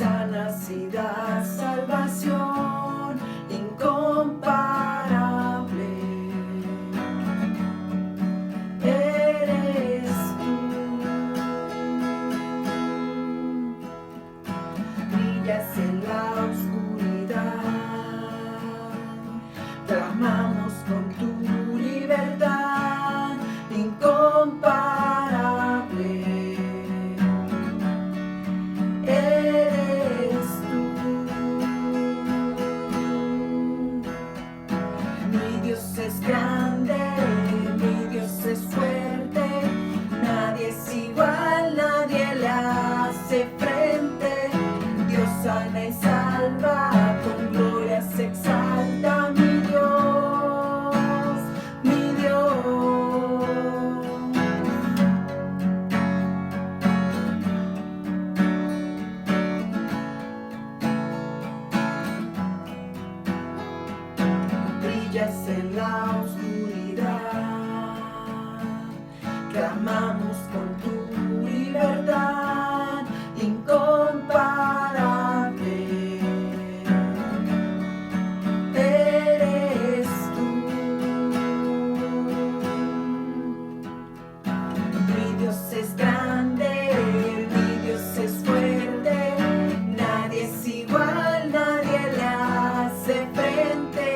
sanas y das salvación incomparable. Eres tú. Brillas en la oscuridad, clamamos con tu libertad incomparable. Eres tú. Mi Dios es grande, mi Dios es fuerte, nadie es igual, nadie le hace frente. Dios sana y salva, con gloria se exalta, mi Dios, mi Dios. Brillas en la oscuridad, clamamos con tu libertad incomparable. Eres tú. Mi Dios es grande, mi Dios es fuerte, nadie es igual, nadie le hace frente.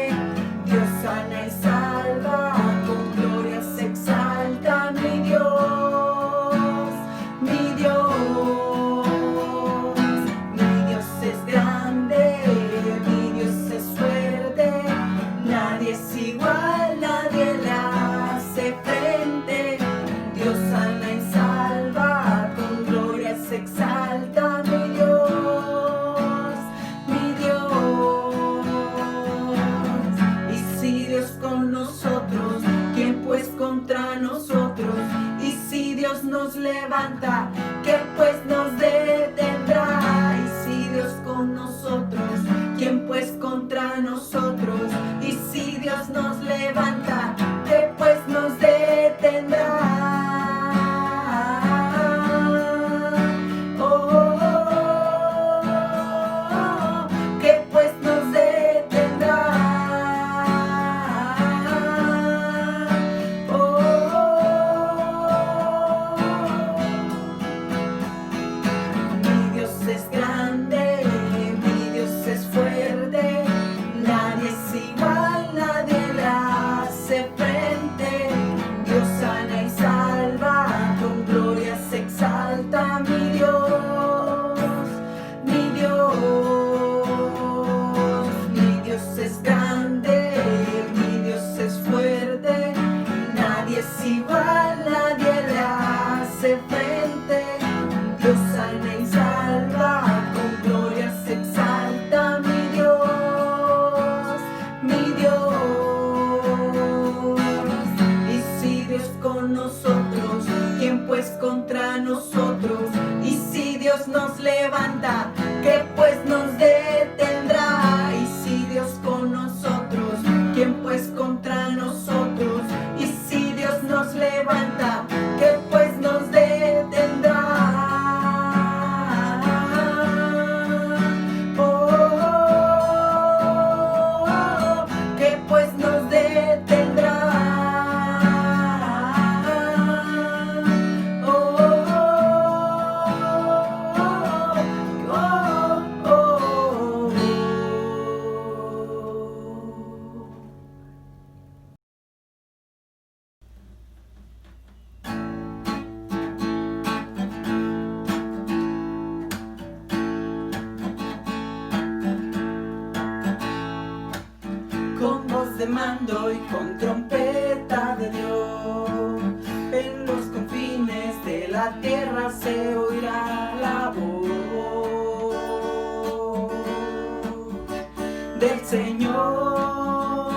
Dios sana y salva, con gloria se exalta, mi Dios, mi Dios. Mi Dios es grande, mi Dios es fuerte, nadie es igual, nadie le hace frente. Dios sana y salva, con gloria se exalta, mi Dios, mi Dios. Y si Dios con nosotros, ¿quién pues contra nosotros? Y si Dios nos levanta, ¿qué pues nos detendrá? Y si Dios con nosotros, ¿quién pues contra nosotros? Y si Dios nos levanta, ¿qué pues nos detendrá? ¿Qué pues nos detendrá? Mi Dios es grande, mi Dios es fuerte, nadie es igual, nadie le hace frente. Dios sana y salva, con gloria se exalta, mi Dios, mi Dios. Mi Dios es grande, mi Dios es fuerte, nadie es igual, nadie le hace frente. Dios sana y salva, con gloria se exalta, mi Dios, mi Dios. Y si Dios con nosotros, ¿quién pues contra nosotros? Y si Dios nos levanta, ¿qué pues nos detendrá? Y si Dios con nosotros, ¿quién pues contra nosotros? Y si Dios nos levanta, ¿qué pues nos detendrá? ¿Qué pues nos detendrá? Con voz de mando y con trompeta de Dios, en los confines de la tierra se oirá la voz del Señor.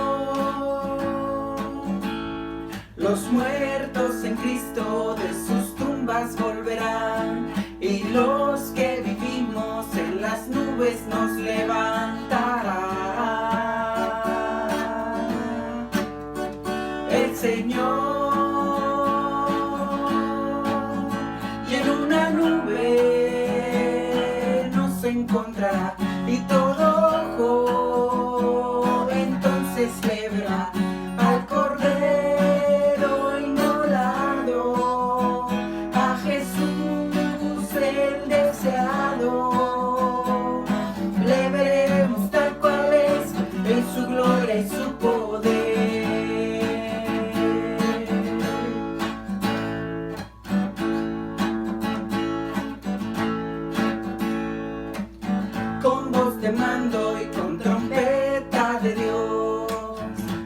Los muertos en Cristo de sus tumbas volverán, y los que vivimos en las nubes nos levantará el Señor. Y en una nube nos encontrará, y todo ojo entonces le verá al Cordero inmolado, a Jesús el deseado. Le veremos tal cual es, en su gloria y su poder. Con voz de mando y con trompeta de Dios,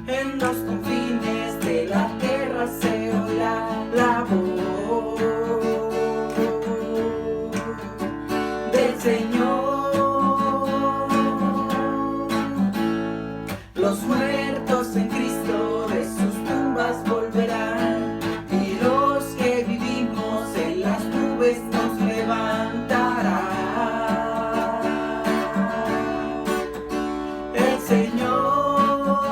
en los confines de la tierra se oirá la voz del Señor. Los muertos en Cristo de sus tumbas volverán, y los que vivimos en las nubes nos levantará. El Señor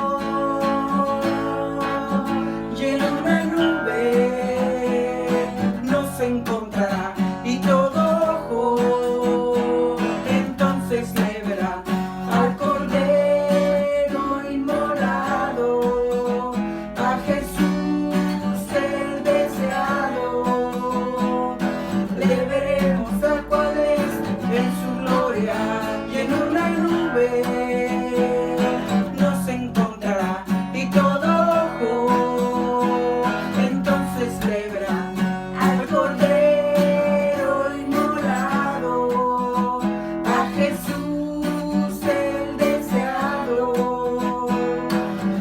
llena una nube, nos encontrará, y todo ojo entonces le verá al Cordero inmolado, a Jesús el deseado. Le veremos tal cual es, en su gloria y en una nube nos encontrará, y todo ojo entonces le verá al Cordero inmolado, a Jesús el deseado.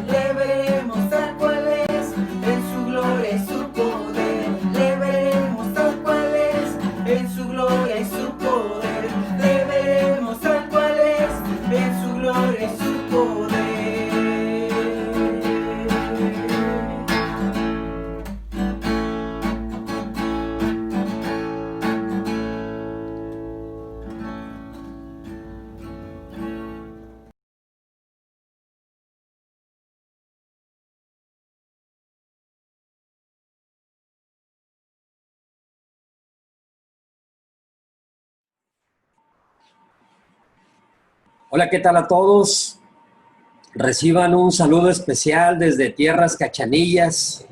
Le veremos tal cual es, en su gloria y su poder. Le veremos tal cual es, en su gloria y su poder. Le veremos tal cual es, en su gloria y su poder. Hola, ¿qué tal a todos? Reciban un saludo especial desde Tierras Cachanillas,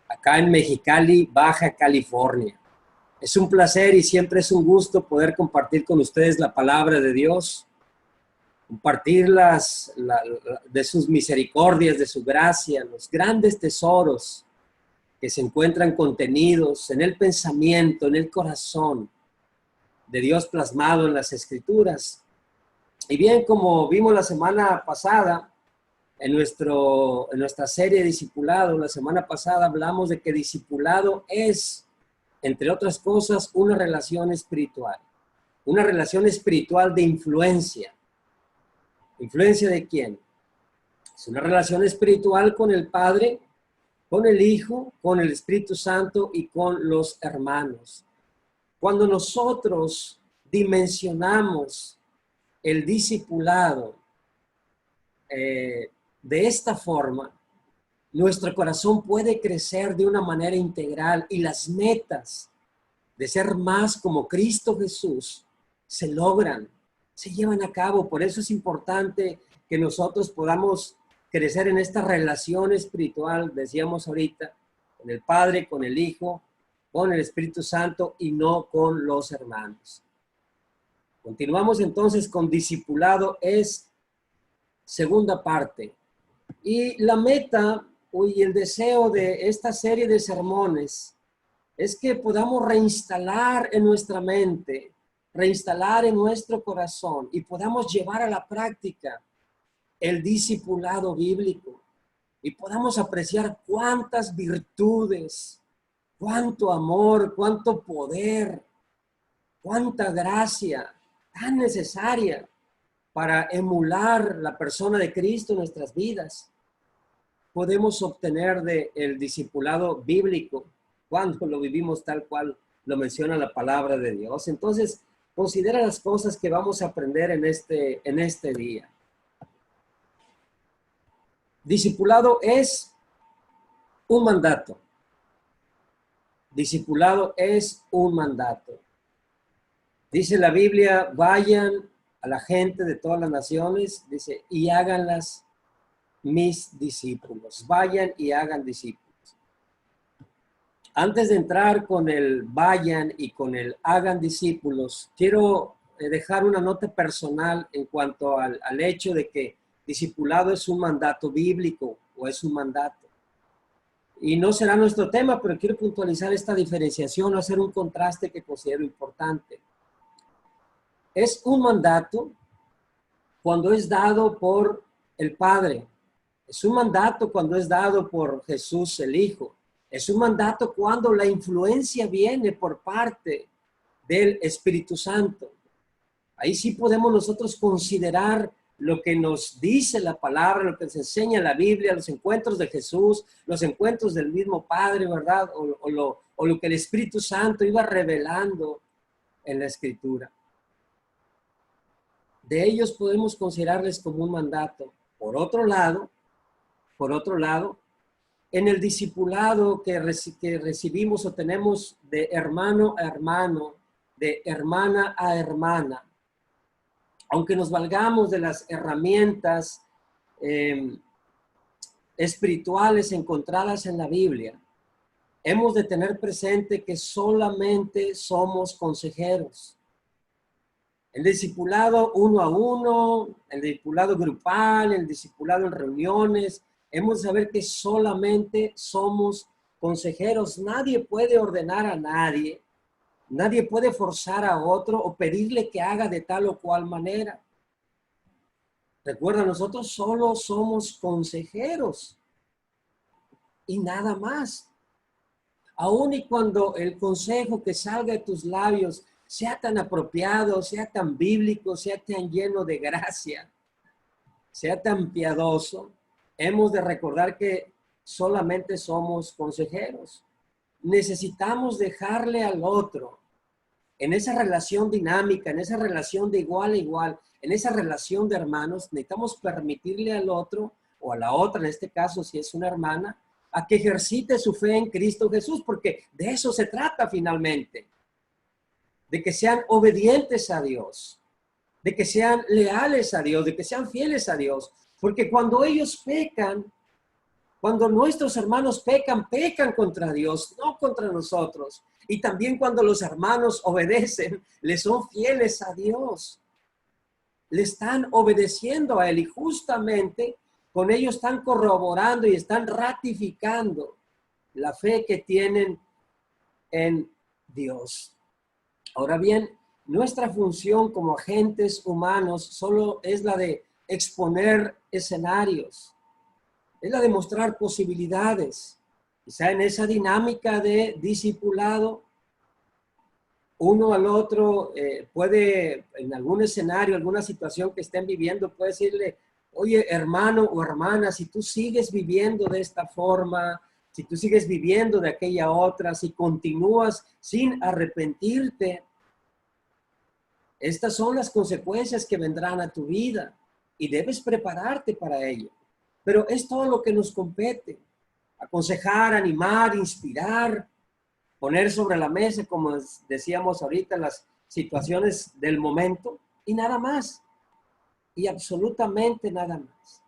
acá en Mexicali, Baja California. Es un placer y siempre es un gusto poder compartir con ustedes la palabra de Dios, compartir de sus misericordias, de su gracia, los grandes tesoros que se encuentran contenidos en el pensamiento, en el corazón de Dios plasmado en las Escrituras. Y bien, como vimos la semana pasada, en nuestra serie de discipulado, la semana pasada hablamos de que discipulado es, entre otras cosas, una relación espiritual de influencia. ¿Influencia de quién? Es una relación espiritual con el Padre, con el Hijo, con el Espíritu Santo y con los hermanos. Cuando nosotros dimensionamos el discipulado de esta forma, nuestro corazón puede crecer de una manera integral y las metas de ser más como Cristo Jesús se logran, se llevan a cabo. Por eso es importante que nosotros podamos crecer en esta relación espiritual, decíamos ahorita, con el Padre, con el Hijo, con el Espíritu Santo y no con los hermanos. Continuamos entonces con discipulado, es segunda parte. Y la meta y el deseo de esta serie de sermones es que podamos reinstalar en nuestra mente, reinstalar en nuestro corazón y podamos llevar a la práctica el discipulado bíblico y podamos apreciar cuántas virtudes, cuánto amor, cuánto poder, cuánta gracia tan necesaria para emular la persona de Cristo en nuestras vidas podemos obtener del discipulado bíblico cuando lo vivimos tal cual lo menciona la palabra de Dios. Entonces, considera las cosas que vamos a aprender en este día. Discipulado es un mandato. Discipulado es un mandato. Dice la Biblia, vayan a la gente de todas las naciones, dice, y háganlas mis discípulos. Vayan y hagan discípulos. Antes de entrar con el vayan y con el hagan discípulos, quiero dejar una nota personal en cuanto al hecho de que discipulado es un mandato bíblico o es un mandato. Y no será nuestro tema, pero quiero puntualizar esta diferenciación, hacer un contraste que considero importante. Es un mandato cuando es dado por el Padre. Es un mandato cuando es dado por Jesús el Hijo. Es un mandato cuando la influencia viene por parte del Espíritu Santo. Ahí sí podemos nosotros considerar lo que nos dice la palabra, lo que nos enseña la Biblia, los encuentros de Jesús, los encuentros del mismo Padre, ¿verdad? O lo que el Espíritu Santo iba revelando en la Escritura. De ellos podemos considerarles como un mandato. Por otro lado, en el discipulado que recibimos o tenemos de hermano a hermano, de hermana a hermana, aunque nos valgamos de las herramientas espirituales encontradas en la Biblia, hemos de tener presente que solamente somos consejeros. El discipulado uno a uno, el discipulado grupal, el discipulado en reuniones, hemos de saber que solamente somos consejeros. Nadie puede ordenar a nadie. Nadie puede forzar a otro o pedirle que haga de tal o cual manera. Recuerda, nosotros solo somos consejeros y nada más. Aun y cuando el consejo que salga de tus labios sea tan apropiado, sea tan bíblico, sea tan lleno de gracia, sea tan piadoso, hemos de recordar que solamente somos consejeros. Necesitamos dejarle al otro, en esa relación dinámica, en esa relación de igual a igual, en esa relación de hermanos, necesitamos permitirle al otro, o a la otra, en este caso, si es una hermana, a que ejercite su fe en Cristo Jesús, porque de eso se trata finalmente, de que sean obedientes a Dios, de que sean leales a Dios, de que sean fieles a Dios, porque cuando ellos pecan, cuando nuestros hermanos pecan contra Dios, no contra nosotros. Y también cuando los hermanos obedecen, le son fieles a Dios. Le están obedeciendo a Él y justamente con ello están corroborando y están ratificando la fe que tienen en Dios. Ahora bien, nuestra función como agentes humanos solo es la de exponer escenarios. Es la de mostrar posibilidades. Quizá en esa dinámica de discipulado, uno al otro puede, en algún escenario, alguna situación que estén viviendo, puede decirle, oye, hermano o hermana, si tú sigues viviendo de esta forma, si tú sigues viviendo de aquella otra, si continúas sin arrepentirte, estas son las consecuencias que vendrán a tu vida y debes prepararte para ello. Pero es todo lo que nos compete. Aconsejar, animar, inspirar, poner sobre la mesa, como decíamos ahorita, las situaciones del momento y nada más. Y absolutamente nada más.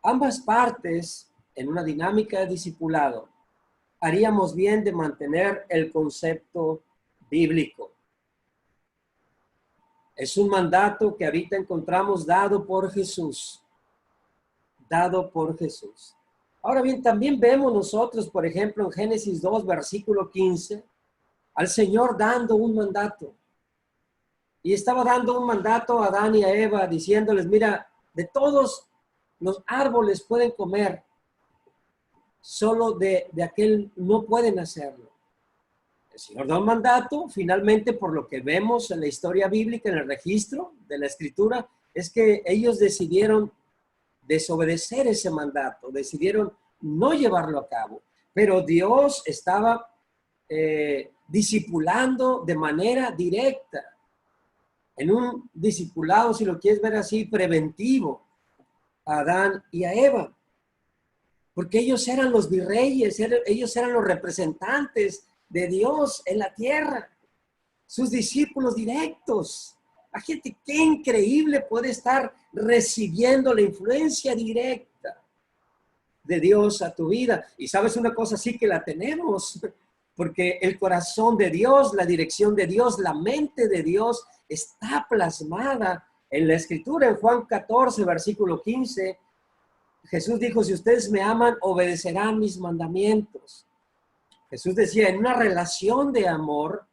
Ambas partes, en una dinámica de discipulado, haríamos bien de mantener el concepto bíblico. Es un mandato que ahorita encontramos dado por Jesús. Dado por Jesús. Ahora bien, también vemos nosotros, por ejemplo, en Génesis 2, versículo 15, al Señor dando un mandato. Y estaba dando un mandato a Adán y a Eva, diciéndoles, mira, de todos los árboles pueden comer, solo de aquel no pueden hacerlo. El Señor da un mandato, finalmente, por lo que vemos en la historia bíblica, en el registro de la Escritura, es que ellos decidieron desobedecer ese mandato, decidieron no llevarlo a cabo, pero Dios estaba discipulando de manera directa, en un discipulado, si lo quieres ver así, preventivo, a Adán y a Eva, porque ellos eran los virreyes, ellos eran los representantes de Dios en la tierra. sus discípulos directos. Imagínate qué increíble puede estar recibiendo la influencia directa de Dios a tu vida. Y sabes una cosa, sí que la tenemos, porque el corazón de Dios, la dirección de Dios, la mente de Dios está plasmada en la Escritura. En Juan 14, versículo 15, Jesús dijo, si ustedes me aman, obedecerán mis mandamientos. Jesús decía, en una relación de amor,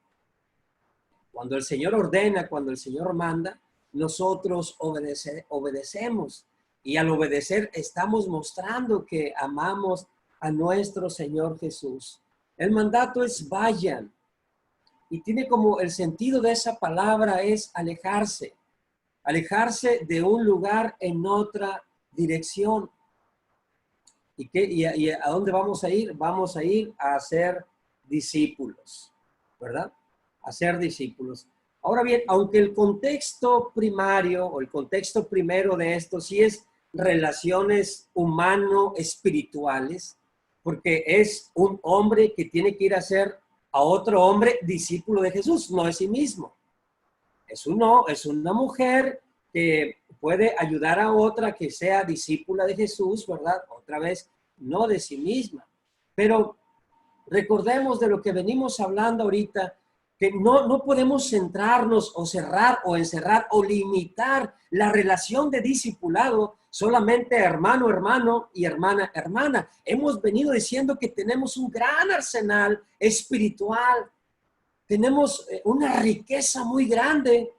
cuando el Señor ordena, cuando el Señor manda, nosotros obedecemos. Y al obedecer estamos mostrando que amamos a nuestro Señor Jesús. El mandato es vayan. Y tiene como el sentido de esa palabra es alejarse. Alejarse de un lugar en otra dirección. ¿Y a dónde vamos a ir? Vamos a ir a ser discípulos, ¿verdad? A ser discípulos. Ahora bien, aunque el contexto primario o el contexto primero de esto sí es relaciones humano-espirituales, porque es un hombre que tiene que ir a ser a otro hombre discípulo de Jesús, no de sí mismo. Es una mujer que puede ayudar a otra que sea discípula de Jesús, ¿verdad? Otra vez, no de sí misma. Pero recordemos de lo que venimos hablando ahorita, que no podemos centrarnos o cerrar o encerrar o limitar la relación de discipulado solamente hermano, hermano y hermana, hermana. Hemos venido diciendo que tenemos un gran arsenal espiritual. Tenemos una riqueza muy grande,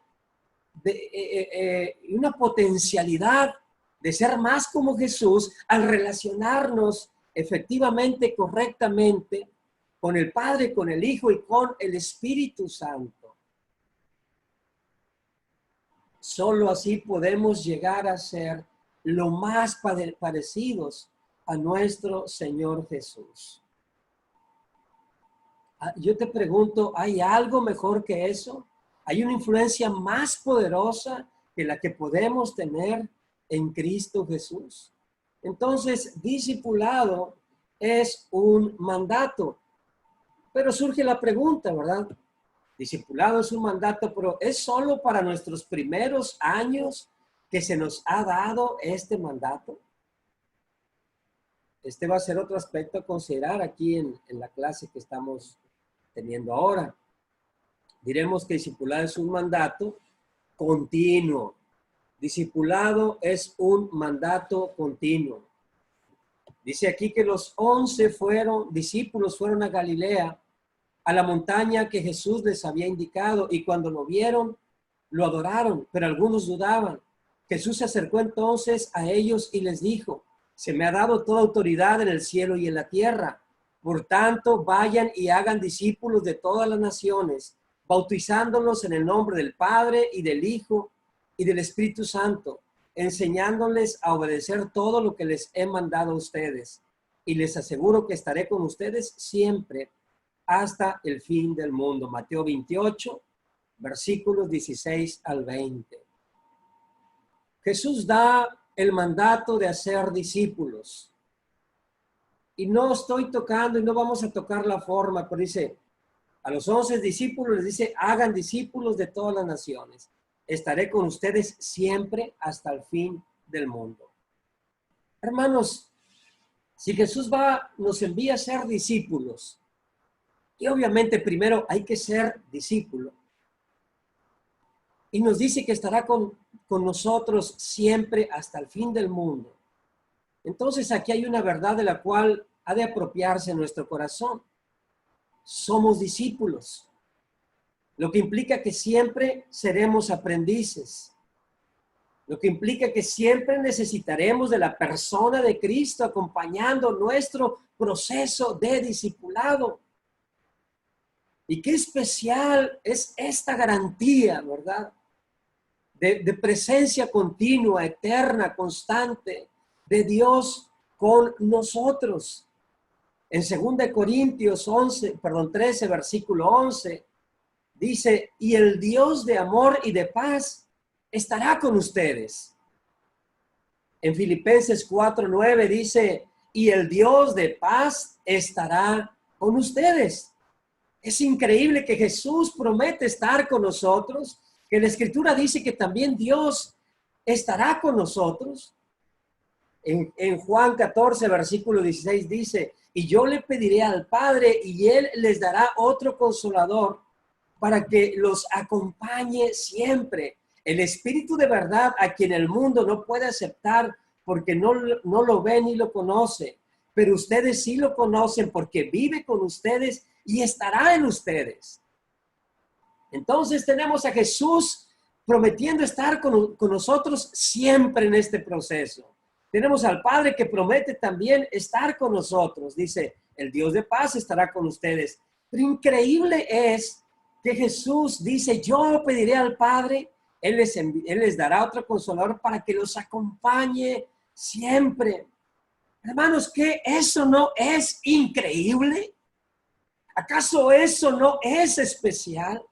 una potencialidad de ser más como Jesús al relacionarnos efectivamente, correctamente con el Padre, con el Hijo y con el Espíritu Santo. Solo así podemos llegar a ser lo más parecidos a nuestro Señor Jesús. Yo te pregunto, ¿hay algo mejor que eso? ¿Hay una influencia más poderosa que la que podemos tener en Cristo Jesús? Entonces, discipulado es un mandato. Pero surge la pregunta, ¿verdad? Discipulado es un mandato, pero ¿es solo para nuestros primeros años que se nos ha dado este mandato? Este va a ser otro aspecto a considerar aquí en la clase que estamos teniendo ahora. Diremos que discipulado es un mandato continuo. Discipulado es un mandato continuo. Dice aquí que los 11 discípulos fueron a Galilea, a la montaña que Jesús les había indicado, y cuando lo vieron, lo adoraron, pero algunos dudaban. Jesús se acercó entonces a ellos y les dijo, se me ha dado toda autoridad en el cielo y en la tierra. Por tanto, vayan y hagan discípulos de todas las naciones, bautizándolos en el nombre del Padre y del Hijo y del Espíritu Santo, enseñándoles a obedecer todo lo que les he mandado a ustedes. Y les aseguro que estaré con ustedes siempre hasta el fin del mundo. Mateo 28, versículos 16 al 20. Jesús da el mandato de hacer discípulos. Y no estoy tocando y no vamos a tocar la forma, pero dice, a los 11 discípulos les dice, hagan discípulos de todas las naciones. Estaré con ustedes siempre hasta el fin del mundo. Hermanos, si Jesús nos envía a ser discípulos, y obviamente primero hay que ser discípulo, y nos dice que estará con nosotros siempre hasta el fin del mundo. Entonces aquí hay una verdad de la cual ha de apropiarse nuestro corazón. Somos discípulos, lo que implica que siempre seremos aprendices, lo que implica que siempre necesitaremos de la persona de Cristo acompañando nuestro proceso de discipulado. Y qué especial es esta garantía, ¿verdad? De presencia continua, eterna, constante de Dios con nosotros. En 2 Corintios 13, versículo 11, dice, y el Dios de amor y de paz estará con ustedes. En Filipenses 4:9 dice, y el Dios de paz estará con ustedes. Es increíble que Jesús promete estar con nosotros, que la Escritura dice que también Dios estará con nosotros. En Juan 14, versículo 16 dice, y yo le pediré al Padre y Él les dará otro consolador para que los acompañe siempre. El Espíritu de verdad a quien el mundo no puede aceptar porque no lo ve ni lo conoce. Pero ustedes sí lo conocen porque vive con ustedes y estará en ustedes. Entonces tenemos a Jesús prometiendo estar con nosotros siempre en este proceso. Tenemos al Padre que promete también estar con nosotros. Dice, el Dios de paz estará con ustedes. Pero increíble es que Jesús dice, yo pediré al Padre, Él les dará otro consolador para que los acompañe siempre. Hermanos, ¿qué eso no es increíble? ¿Acaso eso no es especial?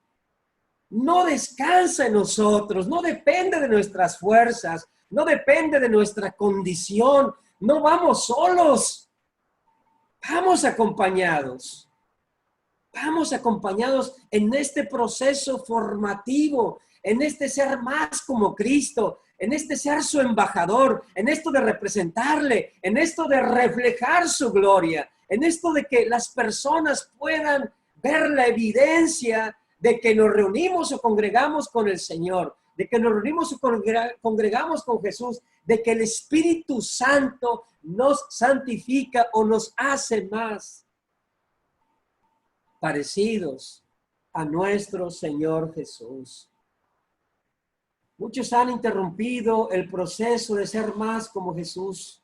No descansa en nosotros, no depende de nuestras fuerzas, no depende de nuestra condición, no vamos solos, vamos acompañados. Vamos acompañados en este proceso formativo, en este ser más como Cristo, en este ser su embajador, en esto de representarle, en esto de reflejar su gloria, en esto de que las personas puedan ver la evidencia de que nos reunimos o congregamos con el Señor, de que nos reunimos o congregamos con Jesús, de que el Espíritu Santo nos santifica o nos hace más parecidos a nuestro Señor Jesús. Muchos han interrumpido el proceso de ser más como Jesús.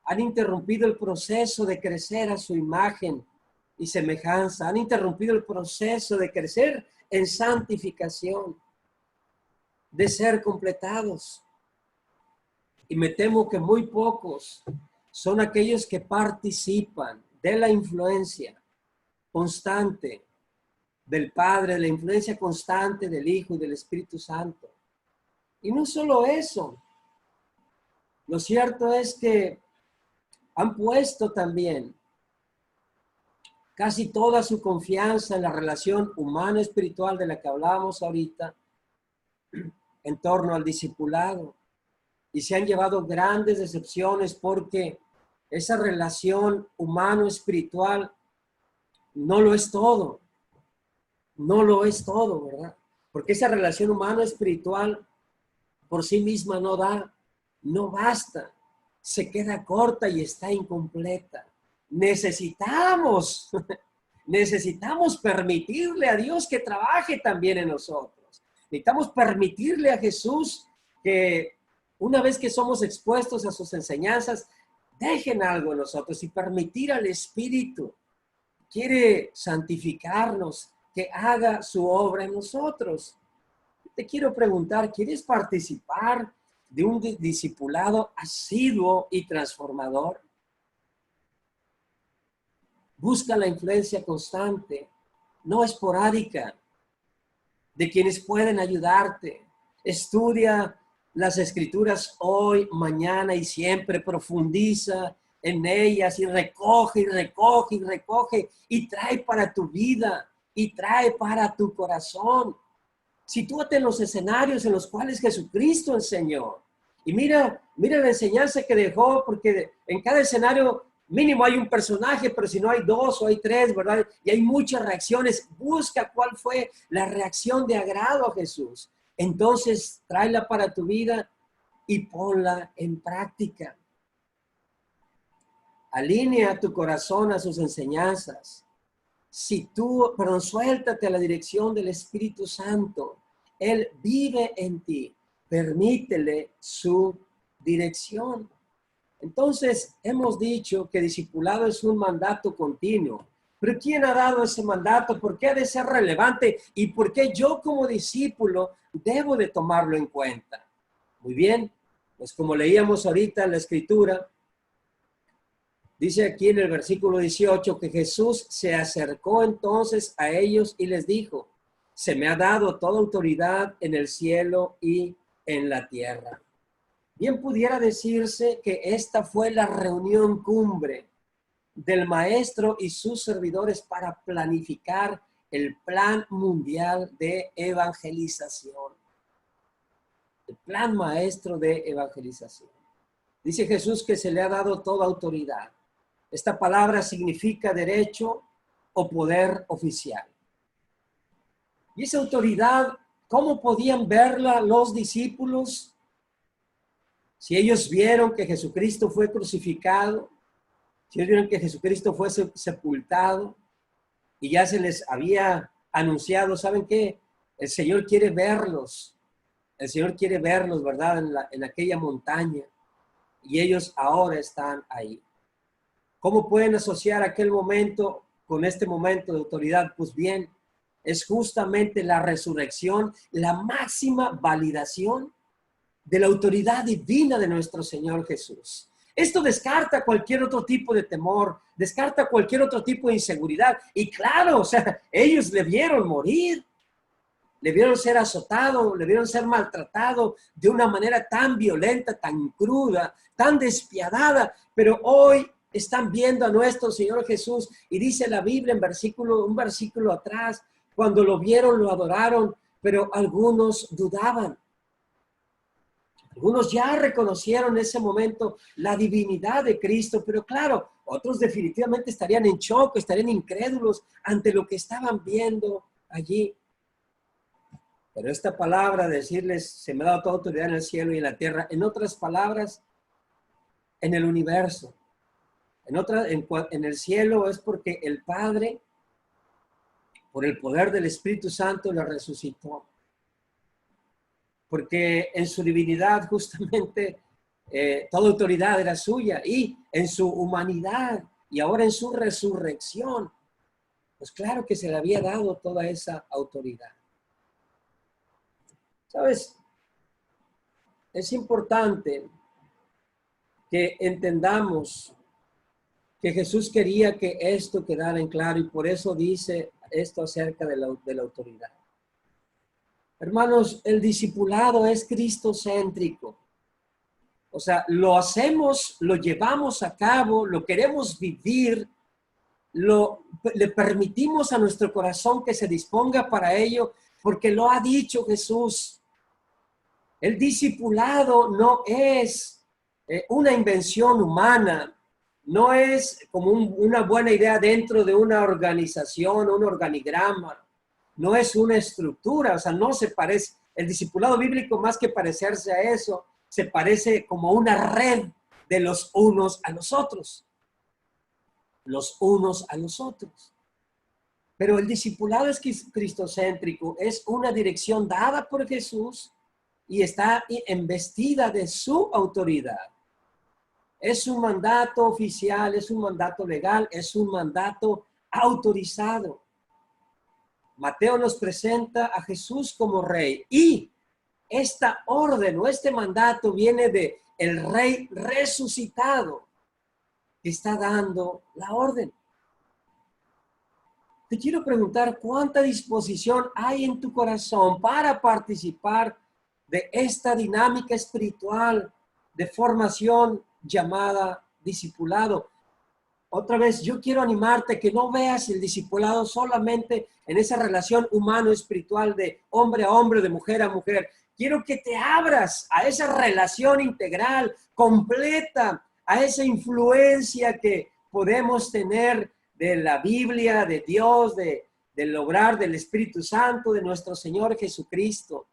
Han interrumpido el proceso de crecer a su imagen y semejanza. Han interrumpido el proceso de crecer en santificación, de ser completados. Y me temo que muy pocos son aquellos que participan de la influencia constante del Padre, de la influencia constante del Hijo y del Espíritu Santo. Y no solo eso, lo cierto es que han puesto también casi toda su confianza en la relación humano-espiritual de la que hablábamos ahorita, en torno al discipulado. Y se han llevado grandes decepciones porque esa relación humano-espiritual no lo es todo. No lo es todo, ¿verdad? Porque esa relación humano-espiritual por sí misma no da, no basta. Se queda corta y está incompleta. Necesitamos permitirle a Dios que trabaje también en nosotros. Necesitamos permitirle a Jesús que una vez que somos expuestos a sus enseñanzas, dejen algo en nosotros y permitir al Espíritu. Quiere santificarnos, que haga su obra en nosotros. Te quiero preguntar, ¿quieres participar de un discipulado asiduo y transformador? Busca la influencia constante, no esporádica, de quienes pueden ayudarte. Estudia las Escrituras hoy, mañana y siempre. Profundiza en ellas y recoge y recoge y recoge y trae para tu vida y trae para tu corazón. Sitúate en los escenarios en los cuales Jesucristo enseñó. Y mira la enseñanza que dejó, porque en cada escenario mínimo hay un personaje, pero si no hay dos o hay tres, ¿verdad? Y hay muchas reacciones. Busca cuál fue la reacción de agrado a Jesús. Entonces, tráela para tu vida y ponla en práctica. Alinea tu corazón a sus enseñanzas. Suéltate a la dirección del Espíritu Santo. Él vive en ti. Permítele su dirección. Entonces, hemos dicho que discipulado es un mandato continuo. Pero ¿quién ha dado ese mandato? ¿Por qué ha de ser relevante? ¿Y por qué yo como discípulo debo de tomarlo en cuenta? Muy bien, pues como leíamos ahorita en la Escritura, dice aquí en el versículo 18 que Jesús se acercó entonces a ellos y les dijo, se me ha dado toda autoridad en el cielo y en la tierra. Bien pudiera decirse que esta fue la reunión cumbre del maestro y sus servidores para planificar el plan mundial de evangelización. El plan maestro de evangelización. Dice Jesús que se le ha dado toda autoridad. Esta palabra significa derecho o poder oficial. Y esa autoridad, ¿cómo podían verla los discípulos? Si ellos vieron que Jesucristo fue crucificado, si ellos vieron que Jesucristo fue sepultado y ya se les había anunciado, ¿saben qué? El Señor quiere verlos. El Señor quiere verlos, ¿verdad? En aquella montaña. Y ellos ahora están ahí. ¿Cómo pueden asociar aquel momento con este momento de autoridad? Pues bien, es justamente la resurrección, la máxima validación de la autoridad divina de nuestro Señor Jesús. Esto descarta cualquier otro tipo de temor, descarta cualquier otro tipo de inseguridad. Y claro, o sea, ellos le vieron morir, le vieron ser azotado, le vieron ser maltratado de una manera tan violenta, tan cruda, tan despiadada, pero hoy están viendo a nuestro Señor Jesús y dice la Biblia un versículo atrás, cuando lo vieron, lo adoraron, pero algunos dudaban. Algunos ya reconocieron en ese momento la divinidad de Cristo, pero claro, otros definitivamente estarían en shock, estarían incrédulos ante lo que estaban viendo allí. Pero esta palabra, decirles, se me ha dado toda autoridad en el cielo y en la tierra, en otras palabras, en el universo, en el cielo es porque el Padre, por el poder del Espíritu Santo, lo resucitó. Porque en su divinidad justamente toda autoridad era suya, y en su humanidad y ahora en su resurrección, pues claro que se le había dado toda esa autoridad. ¿Sabes? Es importante que entendamos que Jesús quería que esto quedara en claro y por eso dice esto acerca de la autoridad. Hermanos, el discipulado es cristocéntrico. O sea, lo hacemos, lo llevamos a cabo, lo queremos vivir, le permitimos a nuestro corazón que se disponga para ello, porque lo ha dicho Jesús. El discipulado no es una invención humana, no es como una buena idea dentro de una organización, un organigrama. No es una estructura, o sea, no se parece. El discipulado bíblico, más que parecerse a eso, se parece como una red de los unos a los otros. Los unos a los otros. Pero el discipulado es cristocéntrico, es una dirección dada por Jesús y está embestida de su autoridad. Es un mandato oficial, es un mandato legal, es un mandato autorizado. Mateo nos presenta a Jesús como rey y esta orden o este mandato viene de el rey resucitado que está dando la orden. Te quiero preguntar, ¿cuánta disposición hay en tu corazón para participar de esta dinámica espiritual de formación llamada discipulado? Otra vez, yo quiero animarte que no veas el discipulado solamente en esa relación humano-espiritual de hombre a hombre, de mujer a mujer. Quiero que te abras a esa relación integral, completa, a esa influencia que podemos tener de la Biblia, de Dios, del obrar del Espíritu Santo, de nuestro Señor Jesucristo.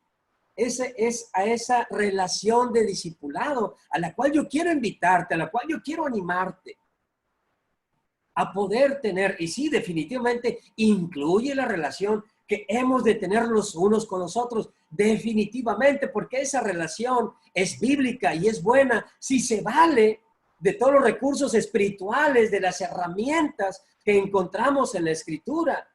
Ese es a esa relación de discipulado a la cual yo quiero invitarte, a la cual yo quiero animarte a poder tener, y sí, definitivamente incluye la relación que hemos de tener los unos con los otros, definitivamente, porque esa relación es bíblica y es buena si se vale de todos los recursos espirituales, de las herramientas que encontramos en la Escritura.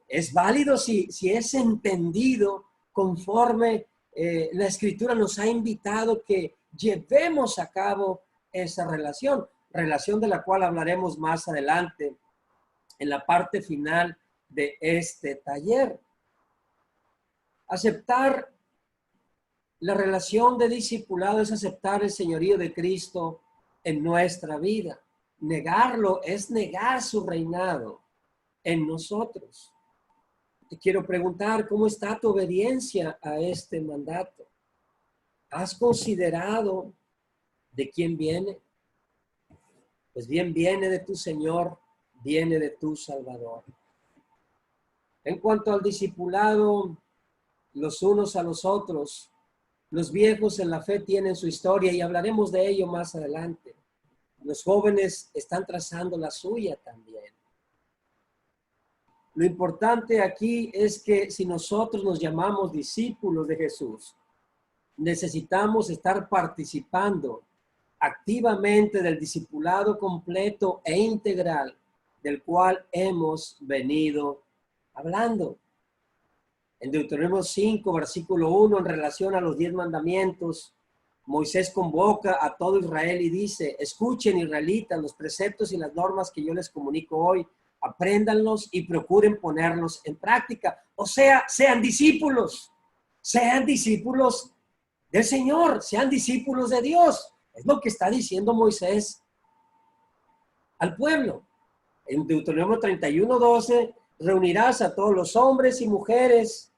Es válido si es entendido conforme la Escritura nos ha invitado que llevemos a cabo esa relación de la cual hablaremos más adelante en la parte final de este taller. Aceptar la relación de discipulado es aceptar el señorío de Cristo en nuestra vida. negarlo es negar su reinado en nosotros. Te quiero preguntar, ¿cómo está tu obediencia a este mandato? ¿Has considerado de quién viene? Pues bien, viene de tu Señor, viene de tu Salvador. En cuanto al discipulado, los unos a los otros, los viejos en la fe tienen su historia y hablaremos de ello más adelante. Los jóvenes están trazando la suya también. Lo importante aquí es que si nosotros nos llamamos discípulos de Jesús, necesitamos estar participando activamente del discipulado completo e integral del cual hemos venido hablando. En Deuteronomio 5, versículo 1, en relación a los 10 mandamientos, Moisés convoca a todo Israel y dice: escuchen, israelitas, los preceptos y las normas que yo les comunico hoy, apréndanlos y procuren ponerlos en práctica. O sea, sean discípulos del Señor, sean discípulos de Dios. Es lo que está diciendo Moisés al pueblo. En Deuteronomio 31, 12, reunirás a todos los hombres, mujeres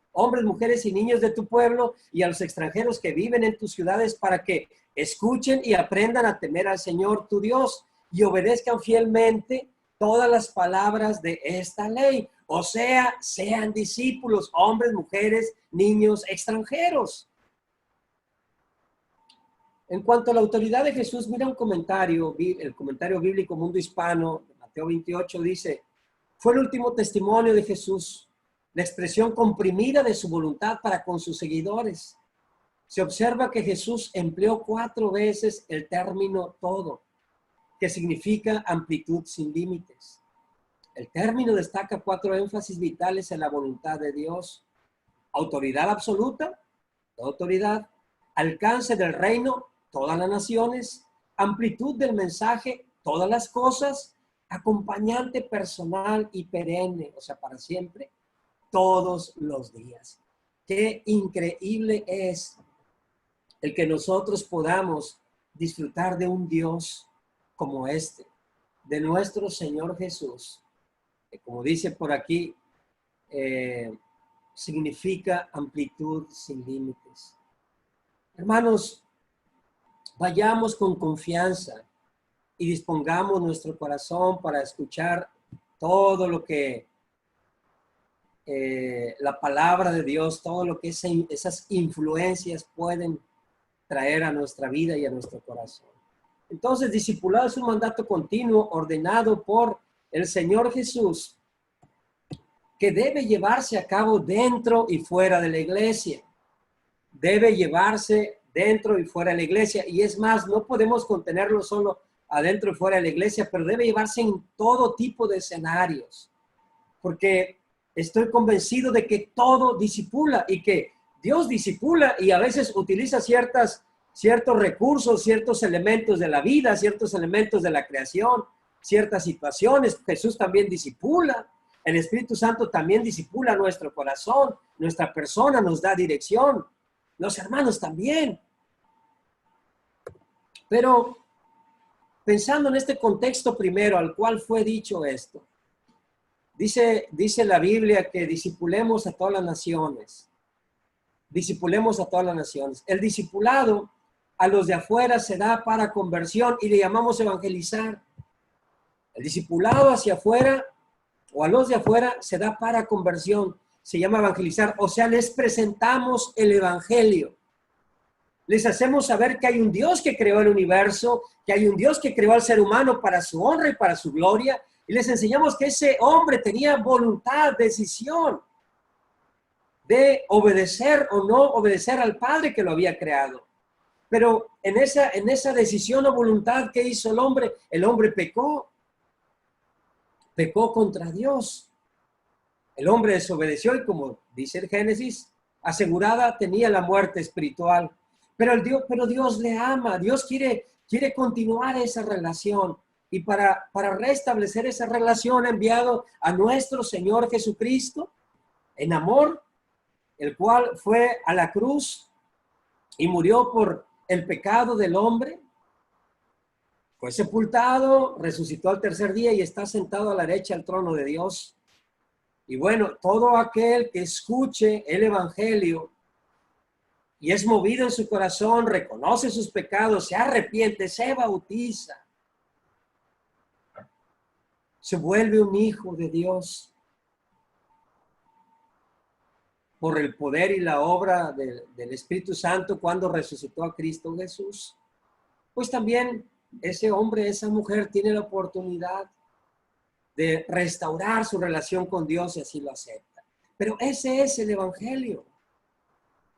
y niños de tu pueblo y a los extranjeros que viven en tus ciudades para que escuchen y aprendan a temer al Señor tu Dios y obedezcan fielmente todas las palabras de esta ley. O sea, sean discípulos, hombres, mujeres, niños, extranjeros. En cuanto a la autoridad de Jesús, mira un comentario, el comentario bíblico Mundo Hispano, de Mateo 28, dice: fue el último testimonio de Jesús, la expresión comprimida de su voluntad para con sus seguidores. Se observa que Jesús empleó 4 veces el término todo, que significa amplitud sin límites. El término destaca 4 énfasis vitales en la voluntad de Dios: autoridad absoluta, toda autoridad; alcance del reino, todas las naciones; amplitud del mensaje, todas las cosas; acompañante personal y perenne, o sea, para siempre, todos los días. Qué increíble es el que nosotros podamos disfrutar de un Dios como este, de nuestro Señor Jesús, que, como dice por aquí, significa amplitud sin límites. Hermanos, vayamos con confianza y dispongamos nuestro corazón para escuchar todo lo que la palabra de Dios, todo lo que esas influencias pueden traer a nuestra vida y a nuestro corazón. Entonces, discipulado es un mandato continuo ordenado por el Señor Jesús, que debe llevarse a cabo dentro y fuera de la iglesia. Debe llevarse dentro y fuera de la iglesia. Y es más, no podemos contenerlo solo adentro y fuera de la iglesia, pero debe llevarse en todo tipo de escenarios. Porque estoy convencido de que todo discipula y que Dios discipula y a veces utiliza ciertos recursos, ciertos elementos de la vida, ciertos elementos de la creación, ciertas situaciones. Jesús también discipula. El Espíritu Santo también discipula nuestro corazón, nuestra persona, nos da dirección. Los hermanos también. Pero pensando en este contexto primero al cual fue dicho esto, dice la Biblia que discipulemos a todas las naciones. Discipulemos a todas las naciones. El discipulado a los de afuera se da para conversión y le llamamos evangelizar. El discipulado hacia afuera o a los de afuera se da para conversión, se llama evangelizar, o sea, les presentamos el evangelio. Les hacemos saber que hay un Dios que creó el universo, que hay un Dios que creó al ser humano para su honra y para su gloria, y les enseñamos que ese hombre tenía voluntad, decisión de obedecer o no obedecer al Padre que lo había creado. Pero en esa decisión o voluntad que hizo el hombre pecó contra Dios. El hombre desobedeció y, como dice el Génesis, asegurada tenía la muerte espiritual. Pero Dios le ama, Dios quiere continuar esa relación. Y para restablecer esa relación ha enviado a nuestro Señor Jesucristo en amor, el cual fue a la cruz y murió por el pecado del hombre. Fue sepultado, resucitó al tercer día y está sentado a la derecha del trono de Dios. Y bueno, todo aquel que escuche el evangelio y es movido en su corazón, reconoce sus pecados, se arrepiente, se bautiza, se vuelve un hijo de Dios por el poder y la obra del Espíritu Santo cuando resucitó a Cristo Jesús. Pues también ese hombre, esa mujer tiene la oportunidad de restaurar su relación con Dios si así lo acepta. Pero ese es el evangelio.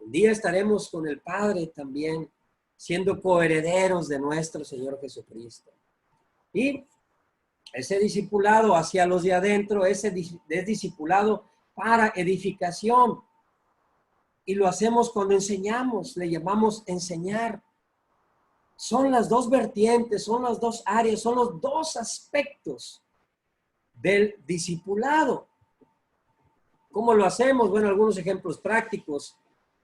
Un día estaremos con el Padre también, siendo coherederos de nuestro Señor Jesucristo. Y ese discipulado hacia los de adentro, ese es discipulado para edificación. Y lo hacemos cuando enseñamos, le llamamos enseñar. Son las dos vertientes, son las dos áreas, son los dos aspectos del discipulado. ¿Cómo lo hacemos? Bueno, algunos ejemplos prácticos.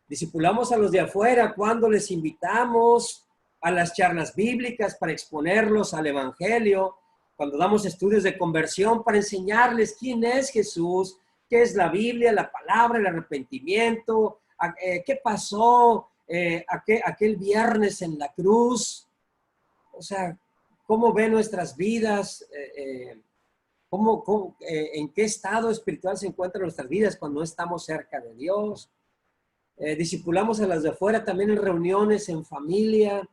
Discipulamos a los de afuera cuando les invitamos a las charlas bíblicas para exponerlos al evangelio, cuando damos estudios de conversión para enseñarles quién es Jesús, qué es la Biblia, la palabra, el arrepentimiento, qué pasó aquel viernes en la cruz, o sea, cómo ve nuestras vidas, en qué estado espiritual se encuentran nuestras vidas cuando no estamos cerca de Dios. Discipulamos a las de afuera también en reuniones, en familia,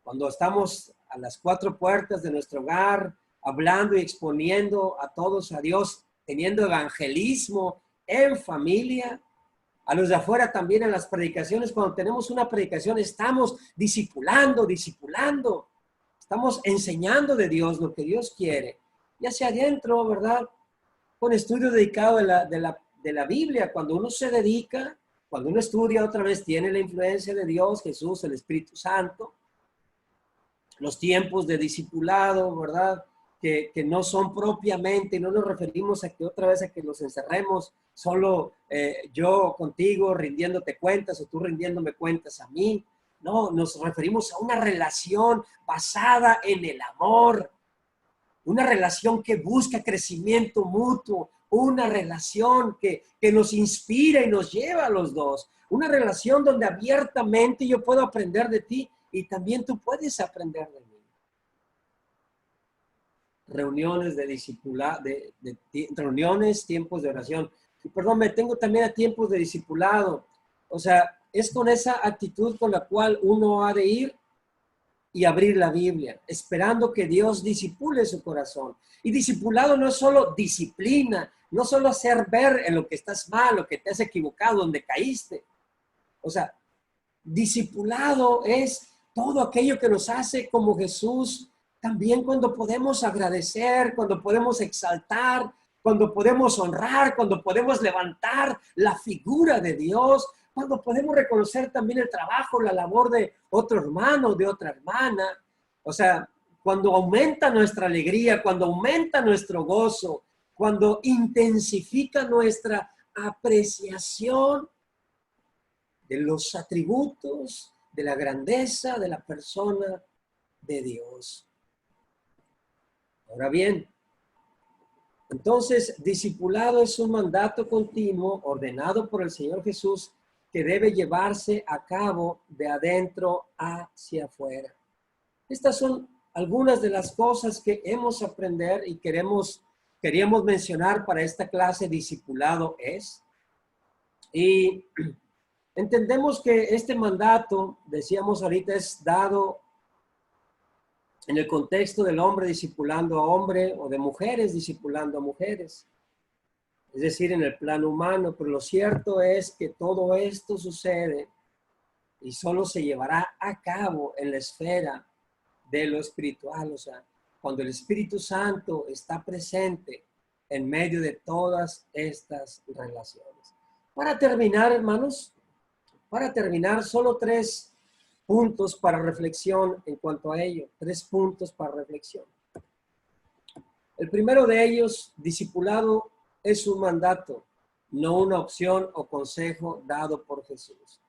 cuando estamos a las cuatro puertas de nuestro hogar, hablando y exponiendo a todos a Dios, teniendo evangelismo en familia. A los de afuera también en las predicaciones, cuando tenemos una predicación, estamos discipulando, estamos enseñando de Dios lo que Dios quiere. Y hacia adentro, ¿verdad? Con estudio dedicado de la Biblia, cuando uno se dedica, cuando uno estudia otra vez, tiene la influencia de Dios, Jesús, el Espíritu Santo, los tiempos de discipulado, ¿verdad? Que no son propiamente, no nos referimos a que otra vez a que nos encerremos solo yo contigo rindiéndote cuentas o tú rindiéndome cuentas a mí. No, nos referimos a una relación basada en el amor, una relación que busca crecimiento mutuo, una relación que nos inspira y nos lleva a los dos, una relación donde abiertamente yo puedo aprender de ti y también tú puedes aprender de mí. Reuniones de discipulado, reuniones, tiempos de oración. Perdón, me tengo también a tiempos de discipulado. O sea, es con esa actitud con la cual uno ha de ir y abrir la Biblia, esperando que Dios disipule su corazón. Y discipulado no es solo disciplina, no solo hacer ver en lo que estás mal, lo que te has equivocado, donde caíste. O sea, discipulado es todo aquello que nos hace como Jesús. También cuando podemos agradecer, cuando podemos exaltar, cuando podemos honrar, cuando podemos levantar la figura de Dios, cuando podemos reconocer también el trabajo, la labor de otro hermano, de otra hermana. O sea, cuando aumenta nuestra alegría, cuando aumenta nuestro gozo, cuando intensifica nuestra apreciación de los atributos, de la grandeza de la persona de Dios. Ahora bien, entonces, discipulado es un mandato continuo ordenado por el Señor Jesús que debe llevarse a cabo de adentro hacia afuera. Estas son algunas de las cosas que hemos aprender y queríamos mencionar para esta clase. Discipulado es. Y entendemos que este mandato, decíamos ahorita, es dado en el contexto del hombre discipulando a hombre o de mujeres discipulando a mujeres. Es decir, en el plano humano, pero lo cierto es que todo esto sucede y solo se llevará a cabo en la esfera de lo espiritual, o sea, cuando el Espíritu Santo está presente en medio de todas estas relaciones. Para terminar, hermanos, solo 3 puntos para reflexión en cuanto a ello. 3 puntos para reflexión. El primero de ellos, discipulado es un mandato, no una opción o consejo dado por Jesús.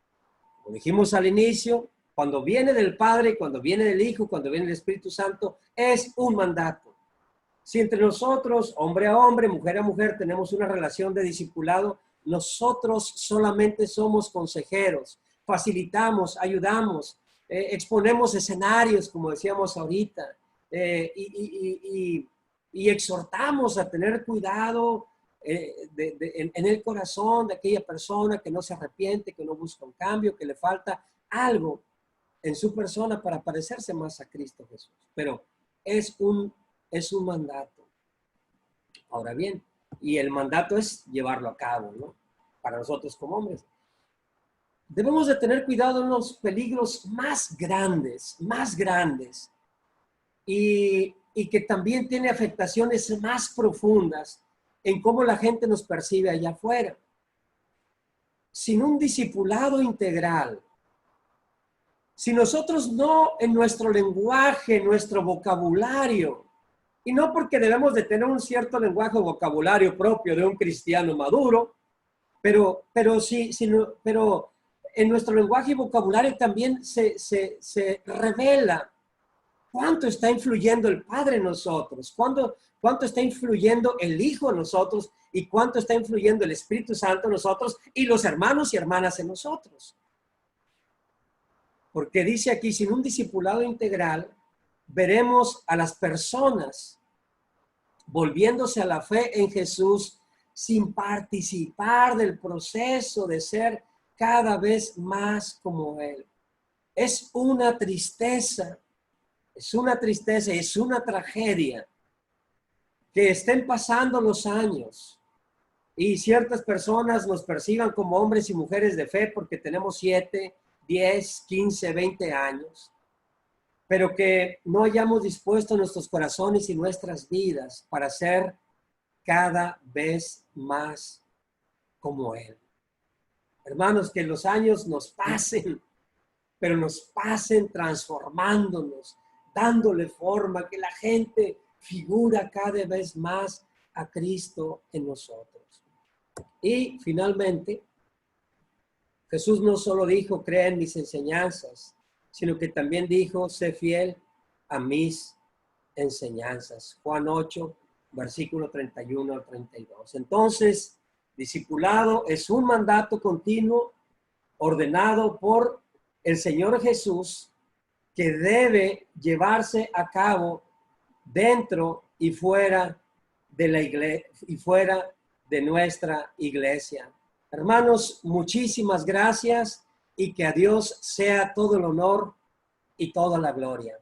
Como dijimos al inicio, Cuando viene del Padre, cuando viene del Hijo, cuando viene del Espíritu Santo, es un mandato. Si entre nosotros, hombre a hombre, mujer a mujer, tenemos una relación de discipulado, nosotros solamente somos consejeros, facilitamos, ayudamos, exponemos escenarios, como decíamos ahorita, y exhortamos a tener cuidado en el corazón de aquella persona que no se arrepiente, que no busca un cambio, que le falta algo en su persona para parecerse más a Cristo Jesús. Pero es un mandato. Ahora bien, y el mandato es llevarlo a cabo, ¿no? Para nosotros como hombres. Debemos de tener cuidado en los peligros más grandes, y que también tiene afectaciones más profundas en cómo la gente nos percibe allá afuera. Sin un discipulado integral, si nosotros no en nuestro lenguaje, nuestro vocabulario, y no porque debemos de tener un cierto lenguaje o vocabulario propio de un cristiano maduro, pero en nuestro lenguaje y vocabulario también se revela cuánto está influyendo el Padre en nosotros, cuánto está influyendo el Hijo en nosotros y cuánto está influyendo el Espíritu Santo en nosotros y los hermanos y hermanas en nosotros. Porque dice aquí, sin un discipulado integral, veremos a las personas volviéndose a la fe en Jesús sin participar del proceso de ser cada vez más como Él. Es una tristeza, es una tragedia que estén pasando los años y ciertas personas nos perciban como hombres y mujeres de fe porque tenemos 7, 10, 15, 20 años, pero que no hayamos dispuesto nuestros corazones y nuestras vidas para ser cada vez más como Él. Hermanos, que los años nos pasen, pero nos pasen transformándonos, dándole forma, que la gente figura cada vez más a Cristo en nosotros. Y finalmente, Jesús no solo dijo, cree en mis enseñanzas, sino que también dijo, sé fiel a mis enseñanzas. Juan 8, versículo 31 al 32. Entonces, discipulado es un mandato continuo ordenado por el Señor Jesús que debe llevarse a cabo dentro y fuera de la iglesia y fuera de nuestra iglesia. Hermanos, muchísimas gracias y que a Dios sea todo el honor y toda la gloria.